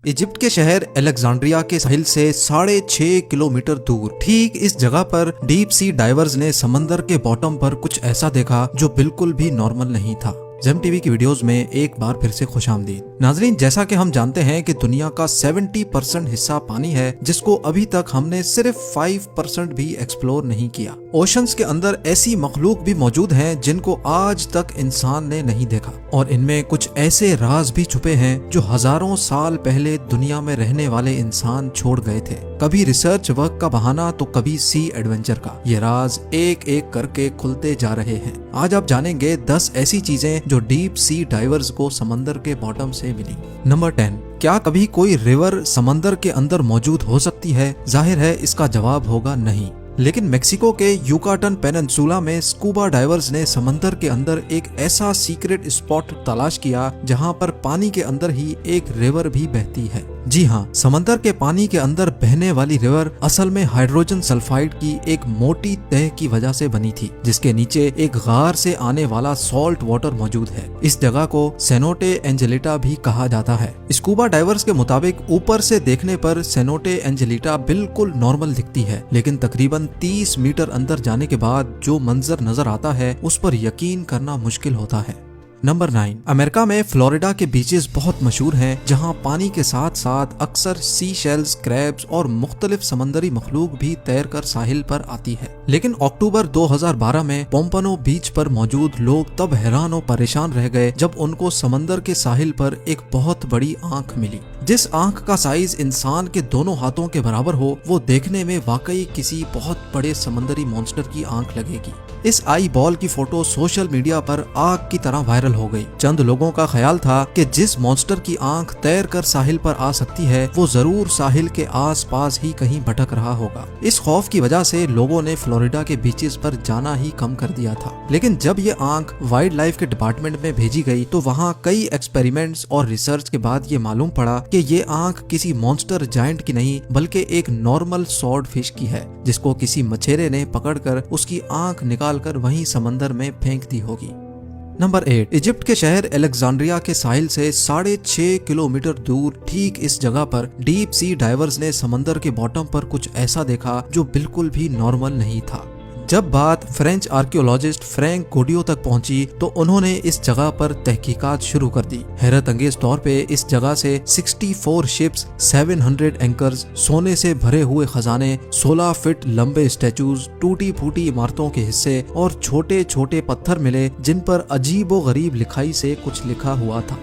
Egypt के शहर Alexandria के साहिल से 6.5 किलोमीटर दूर ठीक इस जगह पर डीप सी डाइवर्स ने समंदर के बॉटम पर कुछ ऐसा देखा जो बिल्कुल भी नॉर्मल नहीं था। जेम टीवी की वीडियोस में एक बार फिर से खुशामदीद। नाजरीन, जैसा कि हम जानते हैं कि दुनिया का 70% हिस्सा पानी है, जिसको अभी तक हमने सिर्फ 5% भी एक्सप्लोर नहीं किया। ओशंस के अंदर ऐसी मखलूक भी मौजूद हैं जिनको आज तक इंसान ने नहीं देखा, और इनमें कुछ ऐसे राज भी छुपे हैं जो हजारों साल पहले दुनिया में रहने वाले इंसान छोड़ गए थे। कभी रिसर्च वर्क का बहाना तो कभी सी एडवेंचर का। ये राज एक एक करके खुलते जा रहे हैं। आज आप जानेंगे 10 ऐसी चीजें जो डीप सी डाइवर्स को समंदर के बॉटम से मिली। नंबर 10, क्या कभी कोई रिवर समंदर के अंदर मौजूद हो सकती है? जाहिर है इसका जवाब होगा नहीं। लेकिन मेक्सिको के युकाटन पेनिनसुला में स्कूबा डाइवर्स ने समंदर के अंदर एक ऐसा सीक्रेट स्पॉट तलाश किया जहां पर पानी के अंदर ही एक रिवर भी बहती है। जी हाँ, समंदर के पानी के अंदर बहने वाली रिवर असल में हाइड्रोजन सल्फाइड की एक मोटी तह की वजह से बनी थी, जिसके नीचे एक गार से आने वाला सॉल्ट वाटर मौजूद है। इस जगह को सेनोटे एंजेलिटा भी कहा जाता है। स्कूबा डाइवर्स के मुताबिक ऊपर से देखने पर सेनोटे एंजेलिटा बिल्कुल नॉर्मल दिखती है, लेकिन तकरीबन 30 मीटर अंदर जाने के बाद जो मंजर नजर आता है उस पर यकीन करना मुश्किल होता है। नंबर 9, अमेरिका में फ्लोरिडा के बीचेस बहुत मशहूर हैं, जहां पानी के साथ साथ अक्सर सी शेल्स, क्रैब्स और मुख्तलिफ समंदरी मखलूक भी तैरकर साहिल पर आती है। लेकिन अक्टूबर 2012 में पोम्पनो बीच पर मौजूद लोग तब हैरान और परेशान रह गए जब उनको समंदर के साहिल पर एक बहुत बड़ी आंख मिली। जिस आंख का साइज इंसान के दोनों हाथों के बराबर हो, वो देखने में वाकई किसी बहुत बड़े समंदरी मॉन्स्टर की आंख लगेगी। इस आई बॉल की फोटो सोशल मीडिया पर आग की तरह वायरल हो गई। चंद लोगों का ख्याल था कि जिस मॉन्स्टर की आंख तैर कर साहिल पर आ सकती है, वो जरूर साहिल के आसपास ही कहीं भटक रहा होगा। इस खौफ की वजह से लोगों ने फ्लोरिडा के बीचेस पर जाना ही कम कर दिया था। लेकिन जब ये आंख वाइल्ड लाइफ के डिपार्टमेंट में भेजी गई तो वहाँ कई एक्सपेरिमेंट्स और रिसर्च के बाद ये मालूम पड़ा कि ये आंख किसी मॉन्स्टर जायंट की नहीं बल्कि एक नॉर्मल स्वॉर्ड फिश की है, जिसको किसी मछेरे ने पकड़कर उसकी आंख निकालकर वहीं समंदर में फेंक दी होगी। नंबर 8, इजिप्ट के शहर अलेक्जेंड्रिया के साहिल से 6.5 किलोमीटर दूर ठीक इस जगह पर डीप सी डाइवर्स ने समंदर के बॉटम पर कुछ ऐसा देखा जो बिल्कुल भी नॉर्मल नहीं था। जब बात फ्रेंच आर्कियोलॉजिस्ट फ्रैंक गोडियो तक पहुंची तो उन्होंने इस जगह पर तहकीकात शुरू कर दी। हैरत अंगेज तौर पे इस जगह से 64 शिप्स, 700 एंकर्स, सोने से भरे हुए खजाने, 16 फीट लंबे स्टैचूज, टूटी फूटी इमारतों के हिस्से और छोटे छोटे पत्थर मिले जिन पर अजीबो गरीब लिखाई से कुछ लिखा हुआ था।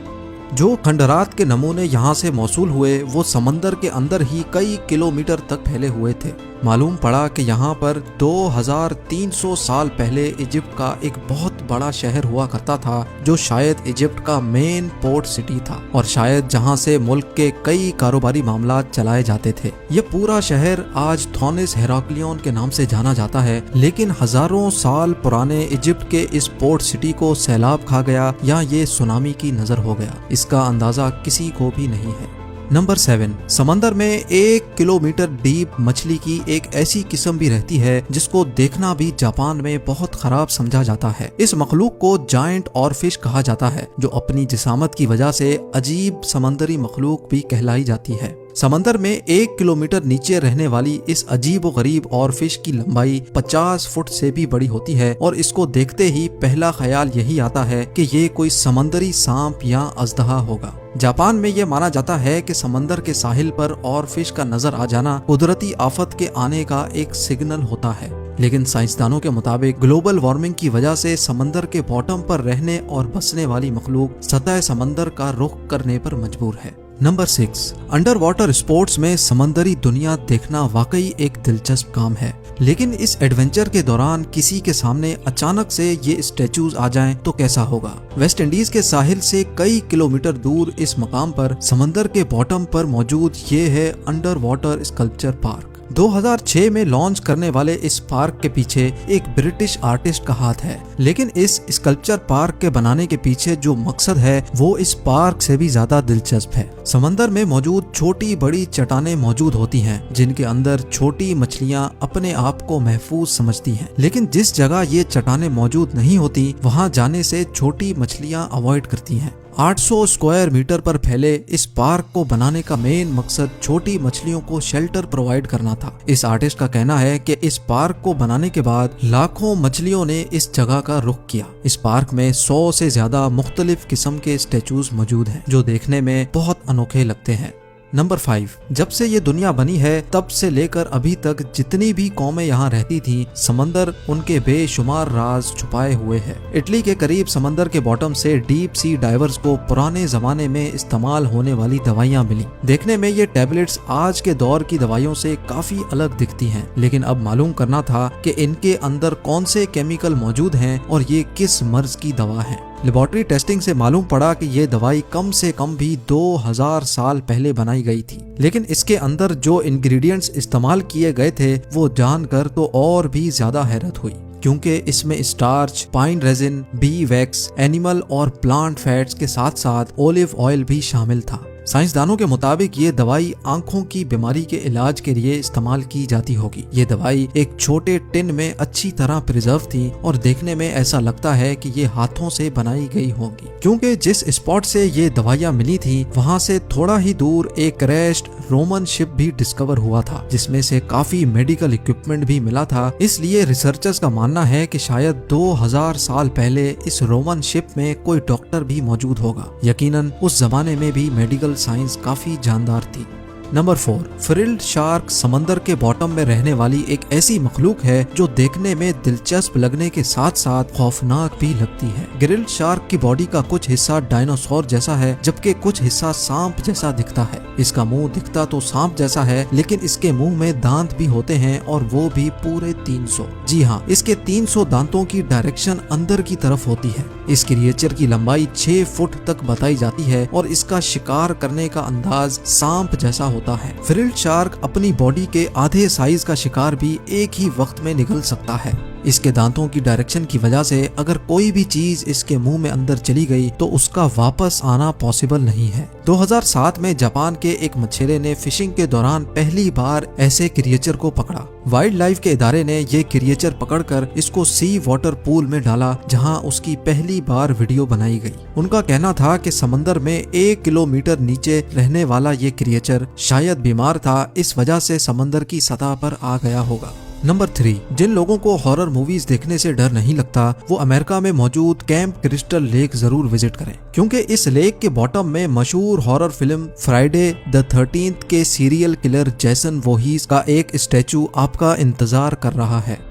जो खंडरात के नमूने यहाँ से मौसूल हुए वो समंदर के अंदर ही कई किलोमीटर तक फैले हुए थे। मालूम पड़ा कि यहाँ पर 2300 साल पहले इजिप्ट का एक बहुत बड़ा शहर हुआ करता था, जो शायद इजिप्ट का मेन पोर्ट सिटी था और शायद जहाँ से मुल्क के कई कारोबारी मामला चलाए जाते थे। ये पूरा शहर आज थॉनिस हेराक्लियन के नाम से जाना जाता है, लेकिन हजारों साल पुराने इजिप्ट के इस पोर्ट सिटी को सैलाब खा गया या ये सुनामी की नजर हो गया, इसका अंदाजा किसी को भी नहीं है। नंबर 7, समंदर में 1 किलोमीटर डीप मछली की एक ऐसी किस्म भी रहती है जिसको देखना भी जापान में बहुत खराब समझा जाता है। इस मखलूक को जायंट और फिश कहा जाता है, जो अपनी जिसामत की वजह से अजीब समंदरी मखलूक भी कहलाई जाती है। समंदर में 1 किलोमीटर नीचे रहने वाली इस अजीब व गरीब और फिश की लंबाई 50 फुट से भी बड़ी होती है, और इसको देखते ही पहला ख्याल यही आता है कि ये कोई समंदरी सांप या अजदहा होगा। जापान में ये माना जाता है कि समंदर के साहिल पर और फिश का नजर आ जाना कुदरती आफत के आने का एक सिग्नल होता है। लेकिन साइंसदानों के मुताबिक ग्लोबल वार्मिंग की वजह से समंदर के बॉटम पर रहने और बसने वाली मखलूक सतह समंदर का रुख करने पर मजबूर है। नंबर 6, अंडर वाटर स्पोर्ट्स में समंदरी दुनिया देखना वाकई एक दिलचस्प काम है। लेकिन इस एडवेंचर के दौरान किसी के सामने अचानक से ये स्टैचूज आ जाएं तो कैसा होगा? वेस्ट इंडीज के साहिल से कई किलोमीटर दूर इस मकाम पर समंदर के बॉटम पर मौजूद ये है अंडर वाटर स्कल्पचर पार्क। 2006 में लॉन्च करने वाले इस पार्क के पीछे एक ब्रिटिश आर्टिस्ट का हाथ है, लेकिन इस स्कल्पचर पार्क के बनाने के पीछे जो मकसद है वो इस पार्क से भी ज्यादा दिलचस्प है। समंदर में मौजूद छोटी बड़ी चट्टानें मौजूद होती हैं, जिनके अंदर छोटी मछलियां अपने आप को महफूज समझती हैं। लेकिन जिस जगह ये चट्टानें मौजूद नहीं होती, वहाँ जाने से छोटी मछलियां अवॉइड करती हैं। 800 स्क्वायर मीटर पर फैले इस पार्क को बनाने का मेन मकसद छोटी मछलियों को शेल्टर प्रोवाइड करना था। इस आर्टिस्ट का कहना है कि इस पार्क को बनाने के बाद लाखों मछलियों ने इस जगह का रुख किया। इस पार्क में 100 से ज्यादा मुख्तलिफ किस्म के स्टेचूज मौजूद हैं जो देखने में बहुत अनोखे लगते हैं। नंबर 5, जब से ये दुनिया बनी है तब से लेकर अभी तक जितनी भी कौमें यहाँ रहती थी, समंदर उनके बेशुमार राज छुपाए हुए है। इटली के करीब समंदर के बॉटम से डीप सी डाइवर्स को पुराने जमाने में इस्तेमाल होने वाली दवाइयाँ मिली। देखने में ये टैबलेट्स आज के दौर की दवाइयों से काफी अलग दिखती हैं, लेकिन अब मालूम करना था कि इनके अंदर कौन से केमिकल मौजूद हैं और ये किस मर्ज की दवा है। लेबोरेटरी टेस्टिंग से मालूम पड़ा कि ये दवाई कम से कम भी 2000 साल पहले बनाई गई थी, लेकिन इसके अंदर जो इंग्रेडिएंट्स इस्तेमाल किए गए थे वो जानकर तो और भी ज्यादा हैरत हुई, क्योंकि इसमें starch, pine resin, B wax, animal और प्लांट फैट्स के साथ साथ ओलिव ऑयल भी शामिल था। साइंसदानों के मुताबिक ये दवाई आंखों की बीमारी के इलाज के लिए इस्तेमाल की जाती होगी। ये दवाई एक छोटे टिन में अच्छी तरह प्रिजर्व थी और देखने में ऐसा लगता है कि ये हाथों से बनाई गई होगी, क्योंकि जिस स्पॉट से ये दवाइयाँ मिली थी वहाँ से थोड़ा ही दूर एक क्रैश्ड रोमन शिप भी डिस्कवर हुआ था, जिसमें से काफी मेडिकल इक्विपमेंट भी मिला था। इसलिए रिसर्चर्स का मानना है कि शायद 2000 साल पहले इस रोमन शिप में कोई डॉक्टर भी मौजूद होगा। यकीनन उस जमाने में भी मेडिकल साइंस काफी जानदार थी। नंबर 4, फ्रिल्ड शार्क समंदर के बॉटम में रहने वाली एक ऐसी मखलूक है जो देखने में दिलचस्प लगने के साथ साथ खौफनाक भी लगती है। ग्रिल्ड शार्क की बॉडी का कुछ हिस्सा डायनासोर जैसा है, जबकि कुछ हिस्सा सांप जैसा दिखता है। इसका मुंह दिखता तो सांप जैसा है, लेकिन इसके मुंह में दांत भी होते हैं और वो भी पूरे 300। जी हाँ, इसके 300 दांतों की डायरेक्शन अंदर की तरफ होती है। इस क्रिएचर की लंबाई 6 फुट तक बताई जाती है और इसका शिकार करने का अंदाज सांप जैसा होता है। फ्रिल्ड शार्क अपनी बॉडी के आधे साइज का शिकार भी एक ही वक्त में निगल सकता है। इसके दांतों की डायरेक्शन की वजह से अगर कोई भी चीज इसके मुंह में अंदर चली गई तो उसका वापस आना पॉसिबल नहीं है। 2007 में जापान के एक मछेरे ने फिशिंग के दौरान पहली बार ऐसे क्रिएचर को पकड़ा। वाइल्ड लाइफ के इदारे ने ये क्रिएचर पकड़कर इसको सी वाटर पूल में डाला, जहां उसकी पहली बार वीडियो बनाई गई। उनका कहना था कि समंदर में 1 किलोमीटर नीचे रहने वाला ये क्रिएचर शायद बीमार था, इस वजह से समंदर की सतह पर आ गया होगा। नंबर 3, जिन लोगों को हॉरर मूवीज देखने से डर नहीं लगता वो अमेरिका में मौजूद कैंप क्रिस्टल लेक जरूर विजिट करें, क्योंकि इस लेक के बॉटम में मशहूर horror film Friday the 13th के सीरियल किलर जेसन वोहीस का एक स्टैचू आपका इंतजार कर रहा है।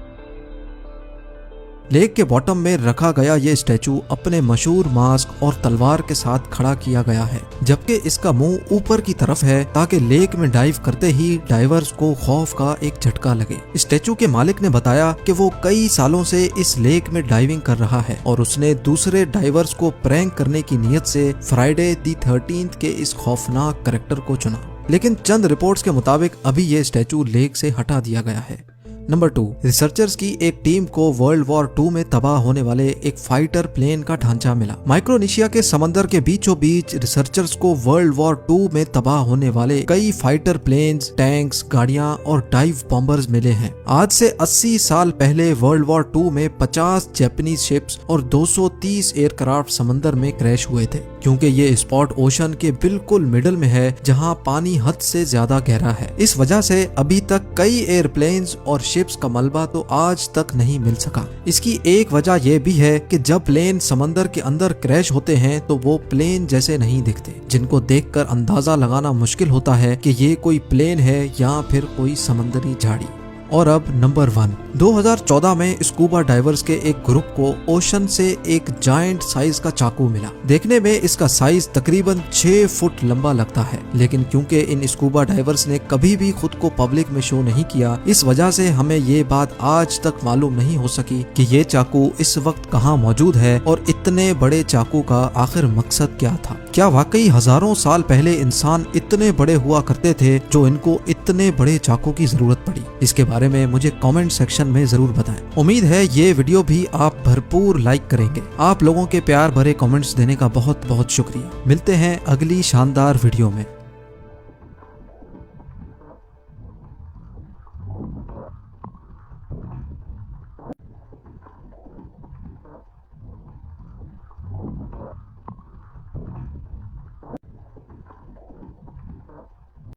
लेक के बॉटम में रखा गया ये स्टैचू अपने मशहूर मास्क और तलवार के साथ खड़ा किया गया है, जबकि इसका मुंह ऊपर की तरफ है ताकि लेक में डाइव करते ही डाइवर्स को खौफ का एक झटका लगे। स्टैचू के मालिक ने बताया कि वो कई सालों से इस लेक में डाइविंग कर रहा है और उसने दूसरे डाइवर्स को प्रैंक करने की नीयत से फ्राइडे द 13th के इस खौफनाक कैरेक्टर को चुना, लेकिन चंद रिपोर्ट्स के मुताबिक अभी ये स्टैचू लेक से हटा दिया गया है। नंबर 2, रिसर्चर्स की एक टीम को वर्ल्ड वॉर 2 में तबाह होने वाले एक फाइटर प्लेन का ढांचा मिला। माइक्रोनेशिया के समंदर के बीचों बीच रिसर्चर्स को वर्ल्ड वॉर 2 में तबाह होने वाले कई फाइटर प्लेन्स, टैंक्स, गाड़ियां और डाइव बॉम्बर्स मिले हैं। आज से 80 साल पहले वर्ल्ड वॉर 2 में 50 जापानीज शिप्स और 230 एयरक्राफ्ट समंदर में क्रैश हुए थे। क्योंकि ये स्पॉट ओशन के बिल्कुल मिडल में है जहां पानी हद से ज्यादा गहरा है, इस वजह से अभी तक कई एयरप्लेन्स और शिप्स का मलबा तो आज तक नहीं मिल सका। इसकी एक वजह यह भी है कि जब प्लेन समंदर के अंदर क्रैश होते हैं तो वो प्लेन जैसे नहीं दिखते, जिनको देखकर अंदाजा लगाना मुश्किल होता है कि ये कोई प्लेन है या फिर कोई समंदरी झाड़ी। और अब नंबर 1, 2014 में स्कूबा डाइवर्स के एक ग्रुप को ओशन से एक जायंट साइज का चाकू मिला। देखने में इसका साइज तकरीबन 6 फुट लंबा लगता है, लेकिन क्योंकि इन स्कूबा डाइवर्स ने कभी भी खुद को पब्लिक में शो नहीं किया, इस वजह से हमें ये बात आज तक मालूम नहीं हो सकी कि ये चाकू इस वक्त कहाँ मौजूद है और इतने बड़े चाकू का आखिर मकसद क्या था। क्या वाकई हजारों साल पहले इंसान इतने बड़े हुआ करते थे जो इनको इतने बड़े चाकू की जरूरत पड़ी? इसके बारे में मुझे कमेंट सेक्शन में जरूर बताएं। उम्मीद है ये वीडियो भी आप भरपूर लाइक करेंगे। आप लोगों के प्यार भरे कमेंट्स देने का बहुत बहुत शुक्रिया। मिलते हैं अगली शानदार वीडियो में।